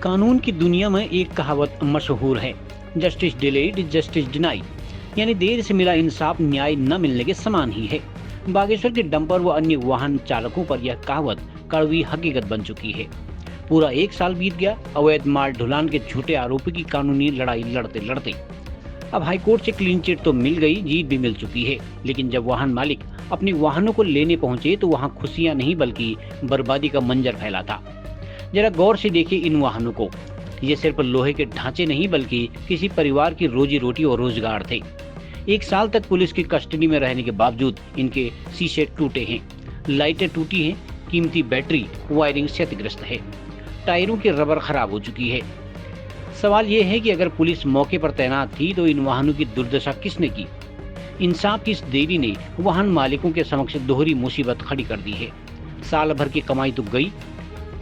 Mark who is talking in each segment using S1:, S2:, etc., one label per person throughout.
S1: कानून की दुनिया में एक कहावत मशहूर है, जस्टिस डिलेड जस्टिस डिनाइड, यानी देर से मिला इंसाफ न्याय न मिलने के समान ही है। बागेश्वर के डंपर व अन्य वाहन चालकों पर यह कहावत कड़वी हकीकत बन चुकी है। पूरा 1 साल बीत गया अवैध माल ढुलान के झूठे आरोपी की कानूनी लड़ाई लड़ते लड़ते। अब हाईकोर्ट से क्लीन चिट तो मिल गई, जीत भी मिल चुकी है, लेकिन जब वाहन मालिक अपने वाहनों को लेने पहुंचे तो वहां खुशियां नहीं बल्कि बर्बादी का मंजर फैला था। जरा गौर से देखिए इन वाहनों को। ये सिर्फ लोहे के ढांचे नहीं बल्कि किसी परिवार की रोजी रोटी और रोजगार थे। 1 साल तक पुलिस की कस्टडी में रहने के बावजूद इनके शीशे टूटे हैं, लाइटें टूटी हैं, कीमती बैटरी वायरिंग क्षतिग्रस्त है, टायरों की रबर खराब हो चुकी है। सवाल ये है कि अगर पुलिस मौके पर तैनात थी तो इन वाहनों की दुर्दशा किसने की? इंसाफ की इस देरी ने वाहन मालिकों के समक्ष दोहरी मुसीबत खड़ी कर दी है। साल भर की कमाई तो गई,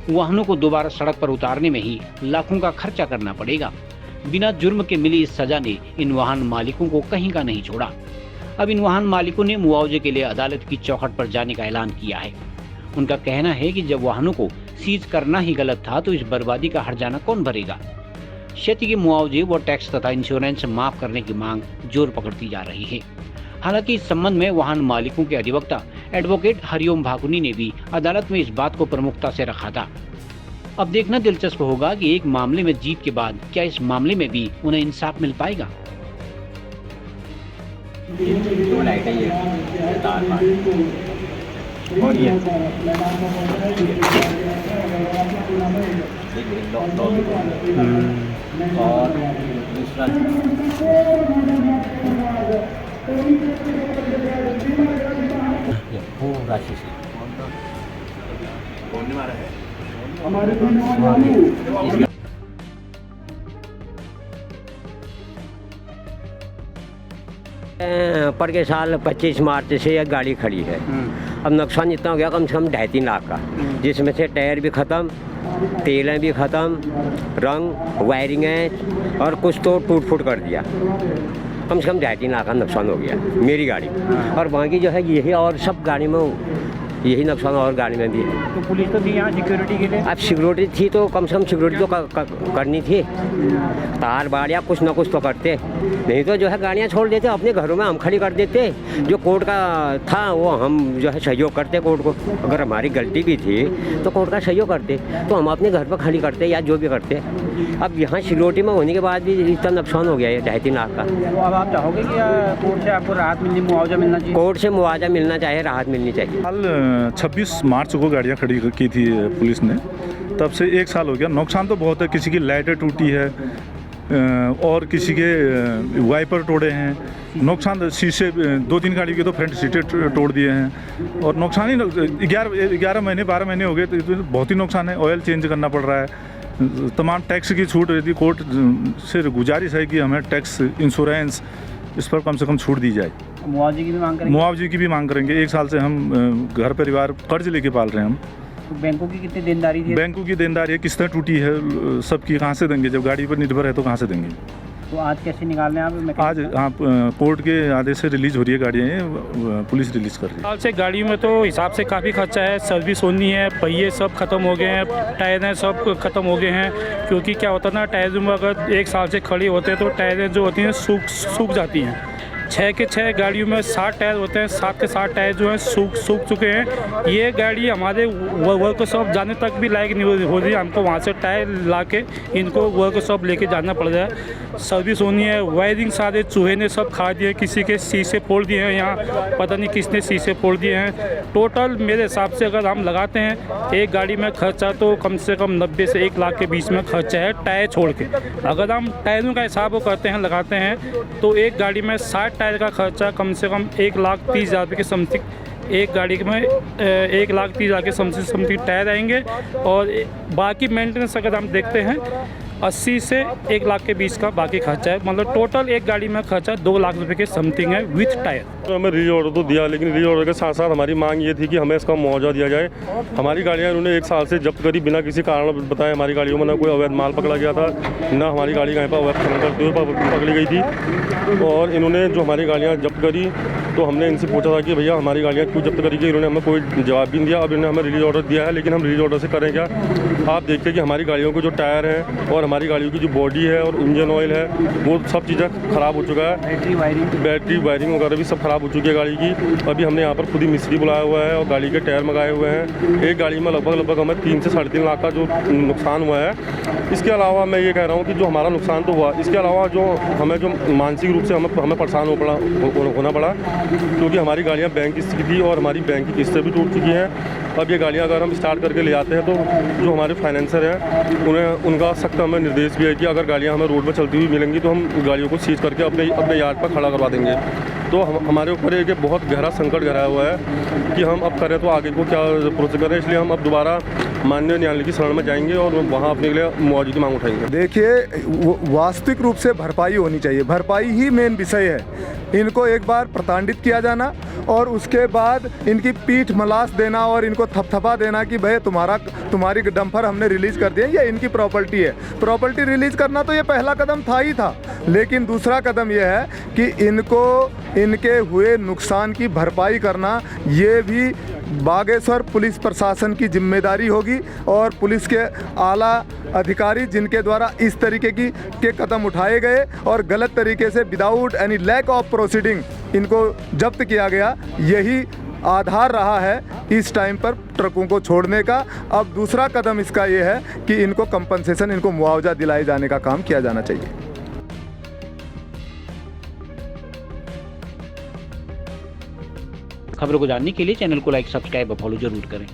S1: वाहनों को दोबारा सड़क पर उतारने में ही लाखों का खर्चा करना पड़ेगा। बिना जुर्म के मिली इस सजा ने इन वाहन मालिकों को कहीं का नहीं छोड़ा। अब इन वाहन मालिकों ने मुआवजे के लिए अदालत की चौखट पर जाने का ऐलान किया है। उनका कहना है कि जब वाहनों को सीज करना ही गलत था तो इस बर्बादी का हर्जाना कौन भरेगा? क्षति के मुआवजे व टैक्स तथा इंश्योरेंस माफ करने की मांग जोर पकड़ती जा रही है। हालांकि इस संबंध में वाहन मालिकों के अधिवक्ता एडवोकेट हरिओम भाकुनी ने भी अदालत में इस बात को प्रमुखता से रखा था। अब देखना दिलचस्प होगा कि एक मामले में जीत के बाद क्या इस मामले में भी उन्हें इंसाफ मिल पाएगा।
S2: दो लाइटें ये तार पार और ये एक और दूसरा पूरा शीशे
S3: पर के साल 25 मार्च से यह गाड़ी खड़ी है। अब नुकसान इतना हो गया कम से कम 2.5-3 लाख का, जिसमें से टायर भी ख़त्म, तेलें भी ख़त्म, रंग वायरिंगें और कुछ तो टूट फूट कर दिया। कम से कम 2.5-3 लाख का नुकसान हो गया मेरी गाड़ी, और बाकी जो है यही और सब गाड़ी में यही नुकसान और गाड़ी में भी है।
S1: तो पुलिस तो थी यहाँ सिक्योरिटी के लिए।
S3: अब सिक्योरिटी थी तो कम से कम सिक्योरिटी तो करनी थी, तार बाड़ या कुछ ना कुछ तो करते, नहीं तो जो है गाड़ियाँ छोड़ देते अपने घरों में, हम खड़ी कर देते। जो कोर्ट का था वो हम जो है सहयोग करते कोर्ट को, अगर हमारी गलती भी थी तो कोर्ट का सहयोग करते, तो हम अपने घर पर खड़ी करते या जो भी करते। अब यहाँ सिक्योरिटी में होने के बाद भी इतना नुकसान हो गया है 2.5-3 लाख का।
S1: तो अब आप चाहोगे कि कोर्ट से आपको राहत मिलनी, मुआवजा मिलना चाहिए?
S3: कोर्ट से मुआवजा मिलना चाहिए, राहत मिलनी चाहिए।
S4: कल 26 मार्च को गाड़ियाँ खड़ी की थी पुलिस ने, तब से 1 साल हो गया। नुकसान तो बहुत है, किसी की लाइटें टूटी है और किसी के वाइपर तोड़े हैं। नुकसान शीशे 2-3 गाड़ी के तो फ्रंट सीटें तोड़ दिए हैं, और नुकसान ही 11 महीने 12 महीने हो गए, तो बहुत ही नुकसान है। ऑयल चेंज करना पड़ रहा है, तमाम टैक्स की छूट रहती। कोर्ट से गुजारिश है कि हमें टैक्स इंश्योरेंस इस पर कम से कम छूट दी जाए।
S1: मुआवजे की भी मांग करेंगे?
S4: मुआवजे की भी मांग करेंगे। 1 साल से हम घर परिवार कर्ज लेके पाल रहे हैं हम।
S1: तो बैंकों की कितनी देनदारी थी?
S4: बैंकों की देनदारी है, किस्तें टूटी है, सबकी कहाँ से देंगे? जब गाड़ी पर निर्भर है तो कहाँ से देंगे?
S1: तो आज कैसे निकाल रहे हैं आप?
S4: आज आप कोर्ट के आदेश से रिलीज हो रही है गाड़ियाँ, पुलिस रिलीज कर रही है।
S5: साल से गाड़ी में तो हिसाब से काफ़ी खर्चा है, सर्विस होनी है, पहिए सब खत्म हो गए हैं, टायरें सब खत्म हो गए हैं। क्योंकि क्या होता है ना, टायर में अगर 1 साल से खड़ी होते हैं तो टायरें जो होती हैं सूख जाती हैं। 6 के 6 गाड़ियों में 60 टायर होते हैं, 7 के 7 टायर जो हैं सूख चुके हैं। ये गाड़ी हमारे वर्कशॉप जाने तक भी लायक नहीं हो रही, हमको वहाँ से टायर ला के इनको वर्कशॉप लेके जाना पड़ रहा है। सर्विस होनी है, वायरिंग सारे चूहे ने सब खा दिए, किसी के शीशे फोड़ दिए हैं, यहाँ पता नहीं किसने शीशे फोड़ दिए हैं। टोटल मेरे हिसाब से अगर हम लगाते हैं एक गाड़ी में खर्चा तो कम से कम 90 से 1 लाख के बीच में खर्चा है, टायर छोड़ के। अगर हम टायरों का हिसाब करते हैं, लगाते हैं, तो एक गाड़ी में 60 टायर का खर्चा कम से कम 1,30,000 रुपये के समथिंग। एक गाड़ी में 1,30,000 के समथिंग टायर आएंगे, और बाकी मेंटेनेंस अगर हम देखते हैं 80 से 1 लाख के बीच का बाकी खर्चा है। मतलब टोटल एक गाड़ी में खर्चा 2 लाख रुपए के समथिंग है विथ टायर।
S6: तो हमें री ऑर्डर तो दिया, लेकिन री ऑर्डर के साथ साथ हमारी मांग ये थी कि हमें इसका मुआवजा दिया जाए। हमारी गाड़ियाँ इन्होंने 1 साल से जब्त करी बिना किसी कारण बताए। हमारी गाड़ियों में ना कोई अवैध माल पकड़ा गया था, ना हमारी गाड़ी कहीं पर अवैध खनन करते हुए पकड़ी गई थी। और इन्होंने जो हमारी गाड़ियाँ जब्त करी तो हमने इनसे पूछा था कि भैया हमारी गाड़ियाँ क्यों जब्त करी गई, इन्होंने हमें कोई जवाब भी नहीं दिया। अब इन्होंने हमें रिलीज ऑर्डर दिया है, लेकिन हम रिलीज ऑर्डर से करें क्या? आप देखिए कि हमारी गाड़ियों के जो टायर हैं और हमारी गाड़ियों की जो बॉडी है और इंजन ऑयल है वो सब चीज़ें ख़राब हो चुका है। बैटरी वायरिंग वगैरह भी सब ख़राब हो चुकी है गाड़ी की। अभी हमने यहाँ पर खुद ही मिस्त्री बुलाया हुआ है और गाड़ी के टायर मंगाए हुए हैं। एक गाड़ी में लगभग हमें 3 से 3.5 लाख का जो नुकसान हुआ है। इसके अलावा मैं ये कह रहा हूँ कि जो हमारा नुकसान तो हुआ, इसके अलावा जो हमें जो मानसिक रूप से हमें परेशान होना पड़ा क्योंकि हमारी गाड़ियाँ बैंक की स्थिति थी और हमारी बैंक की किस्तें भी टूट चुकी हैं। अब ये गाड़ियाँ अगर हम स्टार्ट करके ले आते हैं तो जो हमारे फाइनेंसर हैं उनका सख्त हमें निर्देश भी है कि अगर गाड़ियाँ हमें रोड पर चलती हुई मिलेंगी तो हम गाड़ियों को सीज करके अपने यार्ड पर खड़ा करवा देंगे। तो हमारे ऊपर एक बहुत गहरा संकट गहराया हुआ है कि हम अब करें तो आगे को क्या प्रोसेस करें। इसलिए हम अब दोबारा माननीय न्यायालय की शरण में जाएंगे और वहाँ अपने लिए मुआवजे की मांग उठाएंगे।
S7: देखिए, वास्तविक रूप से भरपाई होनी चाहिए, भरपाई ही मेन विषय है। इनको एक बार प्रताड़ित किया जाना और उसके बाद इनकी पीठ मलास देना और इनको थपथपा देना कि भाई तुम्हारी डंपर हमने रिलीज़ कर दिया, ये इनकी प्रॉपर्टी है। प्रॉपर्टी रिलीज़ करना तो ये पहला कदम था ही था, लेकिन दूसरा कदम ये है कि इनको इनके हुए नुकसान की भरपाई करना ये भी बागेश्वर पुलिस प्रशासन की जिम्मेदारी होगी और पुलिस के आला अधिकारी जिनके द्वारा इस तरीके के कदम उठाए गए और गलत तरीके से without any lack of proceeding इनको जब्त किया गया, यही आधार रहा है इस टाइम पर ट्रकों को छोड़ने का। अब दूसरा कदम इसका ये है कि इनको कंपनसेशन, इनको मुआवजा दिलाए जाने का काम किया जाना चाहिए।
S1: खबरों को जानने के लिए चैनल को लाइक, सब्सक्राइब और फॉलो जरूर करें।